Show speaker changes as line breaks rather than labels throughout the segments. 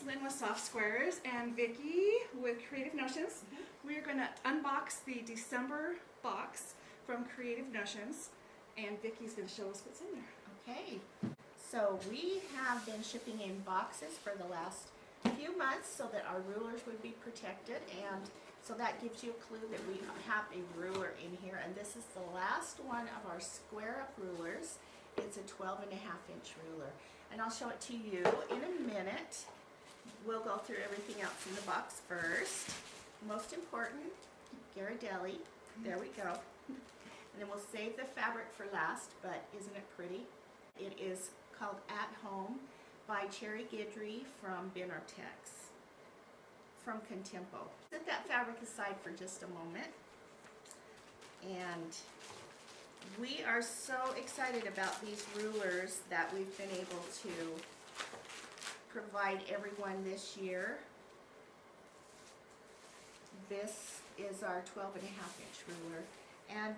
Lynn with Soft Squares and Vickie with Creative Notions. We are going to unbox the December box from Creative Notions, and Vickie's going to show us what's in there.
Okay, so we have been shipping in boxes for the last few months so that our rulers would be protected, and so that gives you a clue that we have a ruler in here, and this is the last one of our square up rulers. It's a 12.5-inch ruler, and I'll show it to you in a minute. We'll go through everything else in the box first. Most important, Ghirardelli. There we go. And then we'll save the fabric for last, but isn't it pretty? It is called At Home by Cherry Guidry from Binartex from Contempo. Set that fabric aside for just a moment. And we are so excited about these rulers that we've been able to provide everyone this year. This is our 12.5-inch ruler, and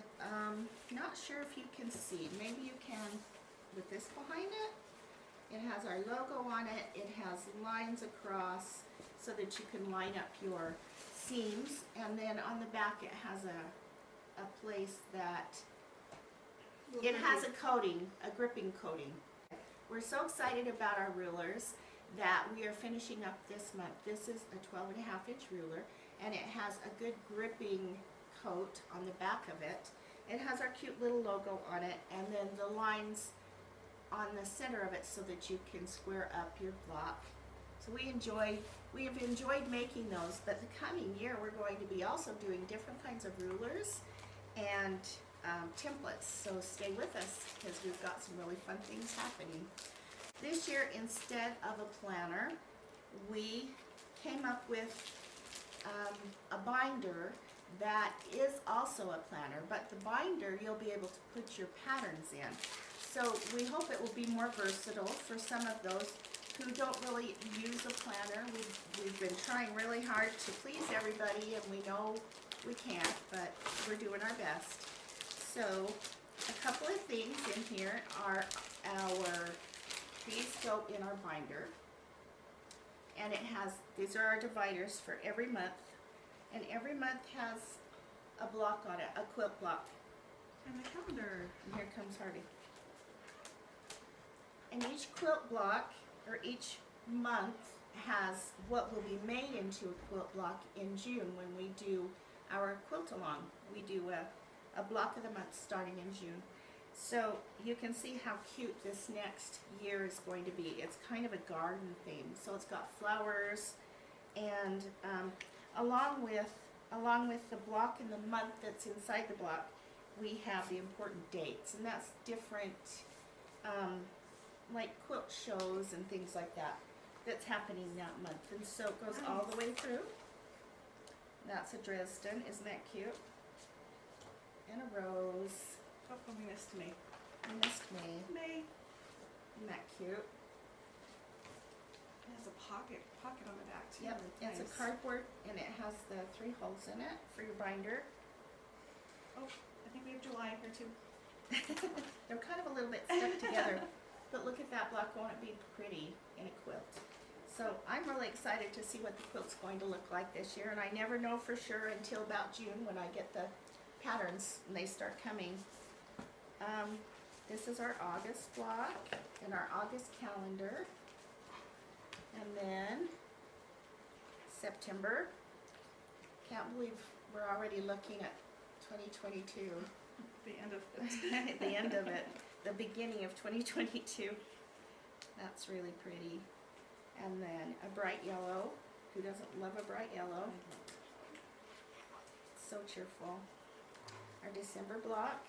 not sure if you can see. Maybe you can with this behind it. It has our logo on it. It has lines across so that you can line up your seams, and then on the back it has a place that it has a coating, a gripping coating. We're so excited about our rulers that we are finishing up this month. This is a 12.5-inch ruler, and it has a good gripping coat on the back of it. It has our cute little logo on it, and then the lines on the center of it so that you can square up your block. So we have enjoyed making those, but the coming year we're going to be also doing different kinds of rulers and templates, so stay with us because we've got some really fun things happening. This year, instead of a planner, we came up with a binder that is also a planner, but the binder you'll be able to put your patterns in. So we hope it will be more versatile for some of those who don't really use a planner. We've been trying really hard to please everybody, and we know we can't, but we're doing our best. So a couple of things in here are these go in our binder, and these are our dividers for every month, and every month has a block on it, a quilt block.
And the calendar.
And here comes Harvey. And each quilt block, or each month, has what will be made into a quilt block in June when we do our quilt along. We do a block of the month starting in June. So you can see how cute this next year is going to be. It's kind of a garden theme. So it's got flowers, and along with the block and the month that's inside the block, we have the important dates, and that's different, like quilt shows and things like that that's happening that month. And so it goes all the way through. That's a Dresden. Isn't that cute? And a rose.
Oh, you missed me.
You missed me.
May.
Isn't that cute?
It has a pocket on the back too.
Yep,
That's
it's
nice.
a cardboard, and it has the 3 holes in it for your binder.
Oh, I think we have July here too.
They're kind of a little bit stuck together, but look at that block. Won't it be pretty in a quilt? So I'm really excited to see what the quilt's going to look like this year, and I never know for sure until about June when I get the patterns and they start coming. This is our August block and our August calendar, and then September. Can't believe we're already looking at 2022.
The end of it.
The end of it. The beginning of 2022. That's really pretty. And then a bright yellow. Who doesn't love a bright yellow? So cheerful. Our December block.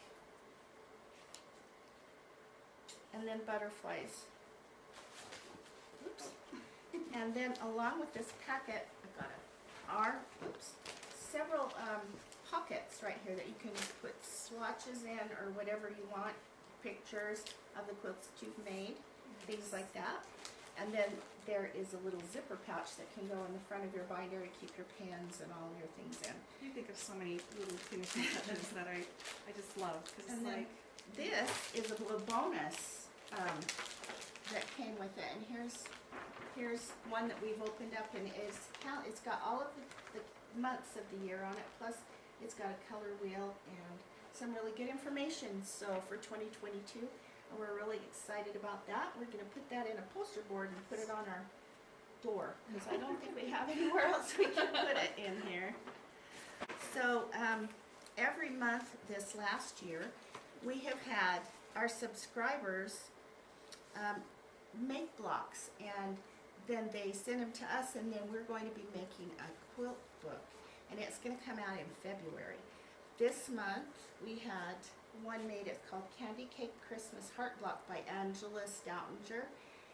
And then butterflies. Oops. And then along with this packet, I got several pockets right here that you can put swatches in or whatever you want, pictures of the quilts that you've made, things like that. And then there is a little zipper pouch that can go in the front of your binder to keep your pens and all your things in.
You think of so many little finishing touches that I just love, because it's like
this is a little bonus that came with it. And here's one that we've opened up, and it's got all of the months of the year on it, plus it's got a color wheel and some really good information. So for 2022, and we're really excited about that. We're going to put that in a poster board and put it on our door, because I don't think we have anywhere else we can put it in here. So every month this last year, we have had our subscribers make blocks, and then they send them to us, and then we're going to be making a quilt book, and it's going to come out in February. This month we had one made. It's called Candy Cake Christmas Heart Block by Angela Stoutinger,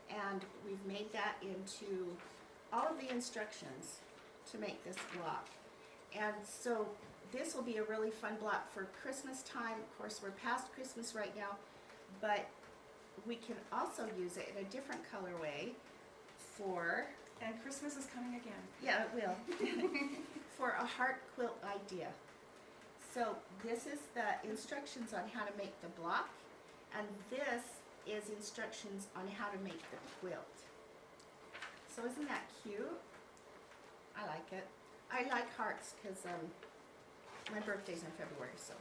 and we've made that into all of the instructions to make this block. And so this will be a really fun block for Christmas time. Of course, we're past Christmas right now, but we can also use it in a different colorway for,
And Christmas is coming again.
yeah, it will, for a heart quilt idea. So this is the instructions on how to make the block, and this is instructions on how to make the quilt. So isn't that cute? I like it. I like hearts because my birthday's in February, so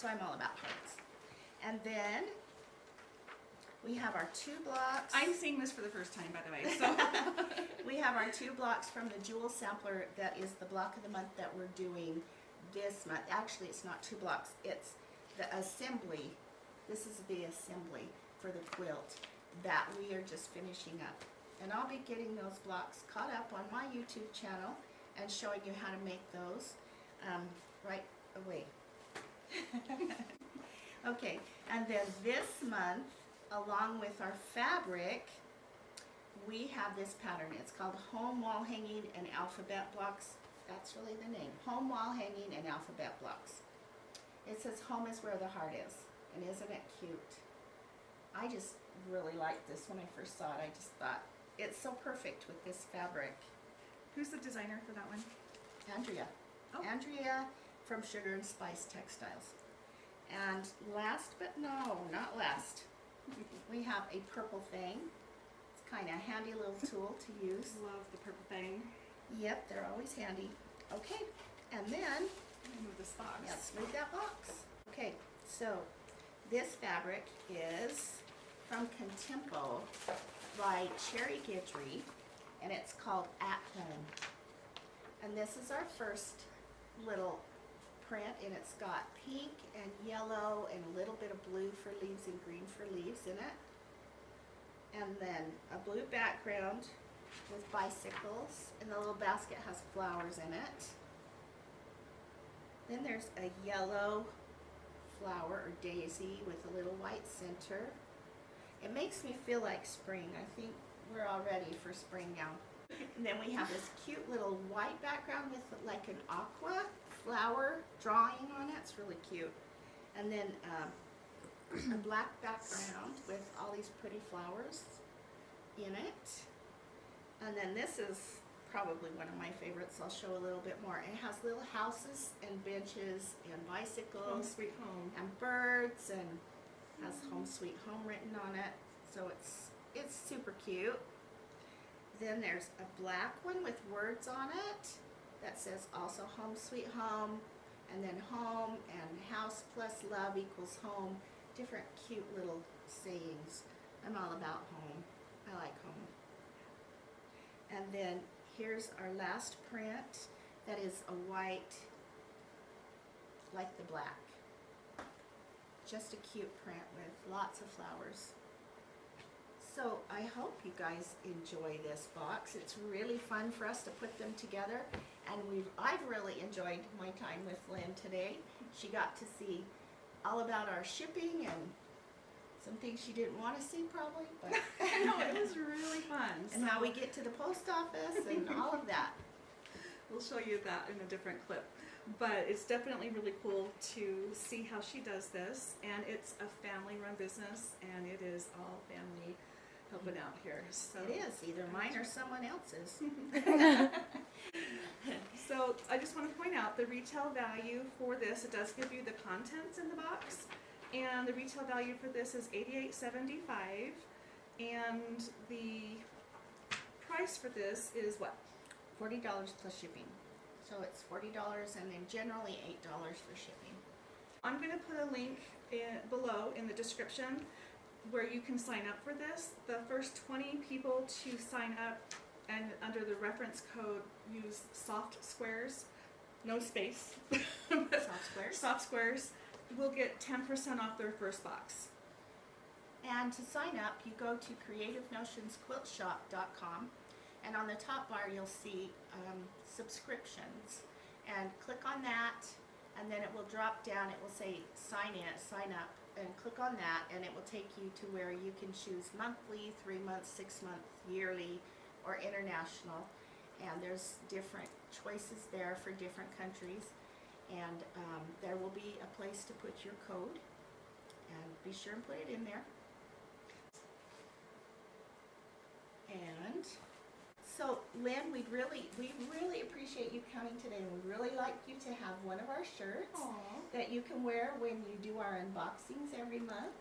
I'm all about hearts. And then we have our 2 blocks.
I'm seeing this for the first time, by the way. So
We have our 2 blocks from the Jewel Sampler. That is the block of the month that we're doing this month. Actually, it's not 2 blocks. It's the assembly. This is the assembly for the quilt that we are just finishing up. And I'll be getting those blocks caught up on my YouTube channel and showing you how to make those right away. Okay, and then this month, along with our fabric, we have this pattern. It's called Home Wall Hanging and Alphabet Blocks. That's really the name. Home Wall Hanging and Alphabet Blocks. It says home is where the heart is. And isn't it cute? I just really liked this when I first saw it. I just thought it's so perfect with this fabric.
who's the designer for that one?
Andrea.
Oh.
Andrea from Sugar and Spice Textiles. And last but no, not last, we have a purple thing. It's kind of a handy little tool to use.
Love the purple thing.
Yep, they're always handy. Okay, and then,
Let me move this box.
let's move that box. Okay, so this fabric is from Contempo by Cherry Guidry, and it's called At Home. And this is our first little print, and it's got pink and yellow and a little bit of blue for leaves and green for leaves in it. And then a blue background with bicycles, and the little basket has flowers in it. Then there's a yellow flower or daisy with a little white center. It makes me feel like spring. I think we're all ready for spring now. And then we have this cute little white background with like an aqua flower drawing on it. It's really cute. And then a black background with all these pretty flowers in it. And then this is probably one of my favorites. I'll show a little bit more. It has little houses and benches and
Home
bicycles
sweet home.
and birds, and has Home Sweet Home written on it. So it's super cute. Then there's a black one with words on it that says also Home Sweet Home, and then home and house plus love equals home. Different cute little sayings. I'm all about home. I like home. And then here's our last print that is a white like the black. Just a cute print with lots of flowers. So I hope you guys enjoy this box. It's really fun for us to put them together, and I've really enjoyed my time with Lynn today. She got to see all about our shipping and some things she didn't want to see probably, but
No, it was really fun.
and how we get to the post office and all of that.
We'll show you that in a different clip. But it's definitely really cool to see how she does this. And it's a family-run business, and it is all family helping out here. So
It is, either mine or someone else's.
So I just want to point out the retail value for this. It does give you the contents in the box, and the retail value for this is $88.75. And the price for this is what?
$40 plus shipping. So it's $40 and then generally $8 for shipping.
I'm going to put a link below in the description where you can sign up for this. The first 20 people to sign up and under the reference code use soft squares, no space,
Soft squares.
soft squares, will get 10% off their first box.
And to sign up, you go to creativenotionsquiltshop.com, and on the top bar you'll see subscriptions, and click on that, and then it will drop down. It will say sign up, and click on that, and it will take you to where you can choose monthly, 3 months, 6 months, yearly, or international. And there's different choices there for different countries, and there will be a place to put your code, and be sure and put it in there. And so, Lynn, we really appreciate you coming today. We'd really like you to have one of our shirts that you can wear when you do our unboxings every month.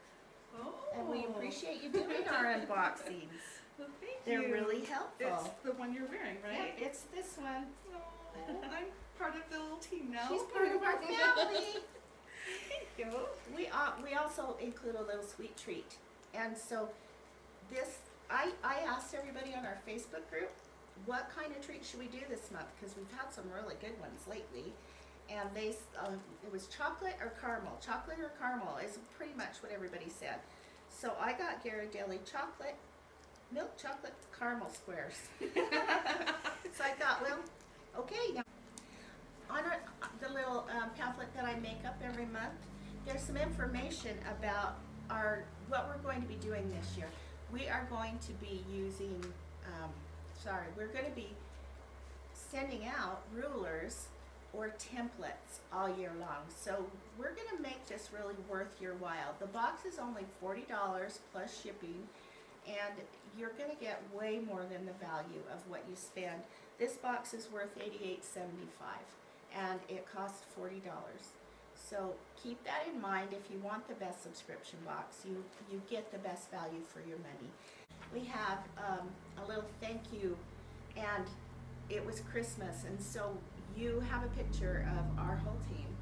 Oh.
And we appreciate you doing our unboxings.
Well, thank
They're
you.
really helpful.
It's the one you're wearing, right?
Yeah, it's this one.
Oh, I'm part of the little team now.
She's part of our family.
Thank you.
We also include a little sweet treat. And so this, I asked everybody on our Facebook group, what kind of treat should we do this month? Because we've had some really good ones lately. And they, it was chocolate or caramel. Chocolate or caramel is pretty much what everybody said. So I got Ghirardelli chocolate, milk chocolate caramel squares. So I thought, well, okay. Now, on the little pamphlet that I make up every month, there's some information about what we're going to be doing this year. We are going to be using, we're going to be sending out rulers or templates all year long. So we're going to make this really worth your while. The box is only $40 plus shipping, and you're going to get way more than the value of what you spend. This box is worth $88.75, and it costs $40. So keep that in mind. If you want the best subscription box, you get the best value for your money. We have a little thank you, and it was Christmas, and so you have a picture of our whole team.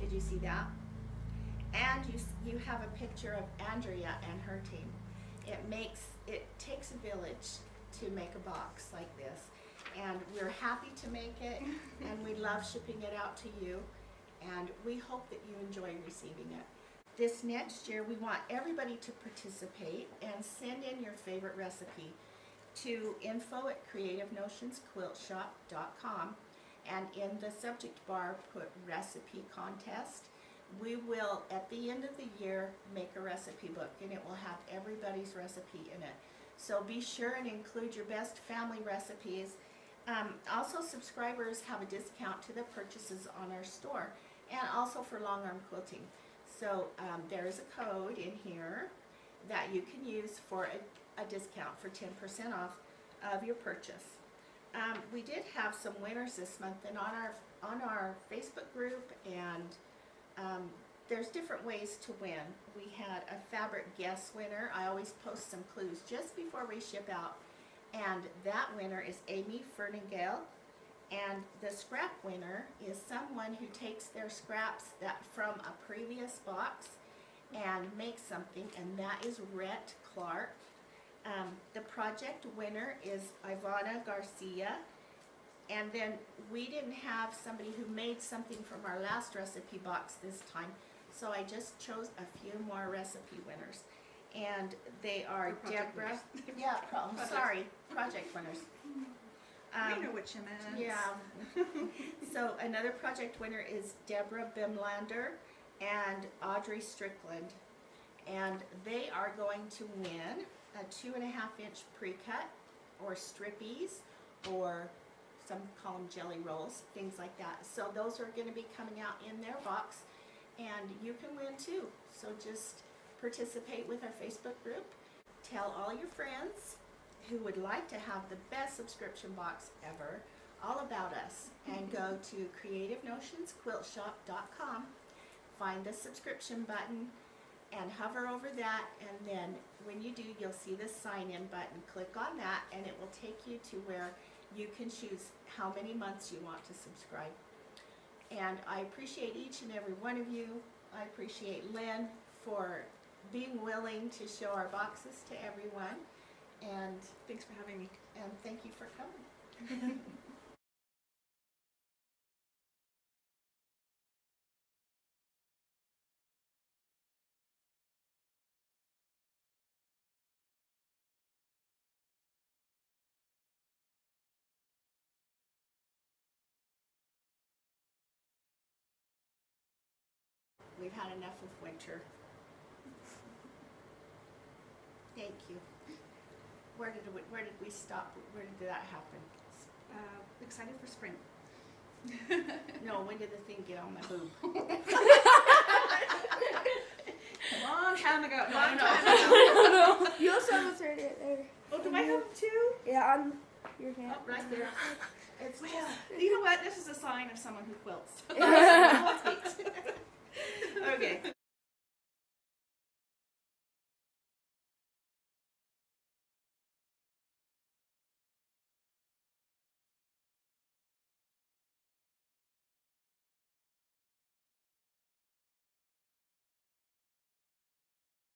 Did you see that? And you have a picture of Andrea and her team. It takes a village to make a box like this, and we're happy to make it, and we love shipping it out to you, and we hope that you enjoy receiving it. This next year, we want everybody to participate and send in your favorite recipe to info@creativenotionsquiltshop.com, and in the subject bar put recipe contest. We will, at the end of the year, make a recipe book, and it will have everybody's recipe in it. So be sure and include your best family recipes. Also, subscribers have a discount to the purchases on our store, and also for long arm quilting. So there is a code in here that you can use for a discount for 10% off of your purchase. We did have some winners this month, and on our Facebook group, and there's different ways to win. We had a fabric guess winner. I always post some clues just before we ship out, and that winner is Amy Ferningale. And the scrap winner is someone who takes their scraps from a previous box and makes something, and that is Rhett Clark. The project winner is Ivana Garcia. And then we didn't have somebody who made something from our last recipe box this time, so I just chose a few more recipe winners. And they are Deborah. Yeah, project winners.
I know what you meant.
Yeah. So another project winner is Deborah Bimlander and Audrey Strickland, and they are going to win a 2.5-inch pre-cut, or strippies, or some call them jelly rolls, things like that. So those are going to be coming out in their box, and you can win too. So just participate with our Facebook group. Tell all your friends who would like to have the best subscription box ever all about us, and go to creativenotionsquiltshop.com, find the subscription button, and hover over that, and then when you do, you'll see the sign in button. Click on that and it will take you to where you can choose how many months you want to subscribe. And I appreciate each and every one of you. I appreciate Lynn for being willing to show our boxes to everyone, and
Thanks for having me.
thank you for coming. We've had enough of winter. Thank you. Where did we stop? Where did that happen?
Excited for spring.
No, when did the thing get on my boob?
Long time ago.
Long
No.
time ago.
You also have a right there.
Oh, do I have them too?
Yeah, on your hand.
Oh, right there. It's
Well, you know what? This is a sign of someone who quilts. Okay.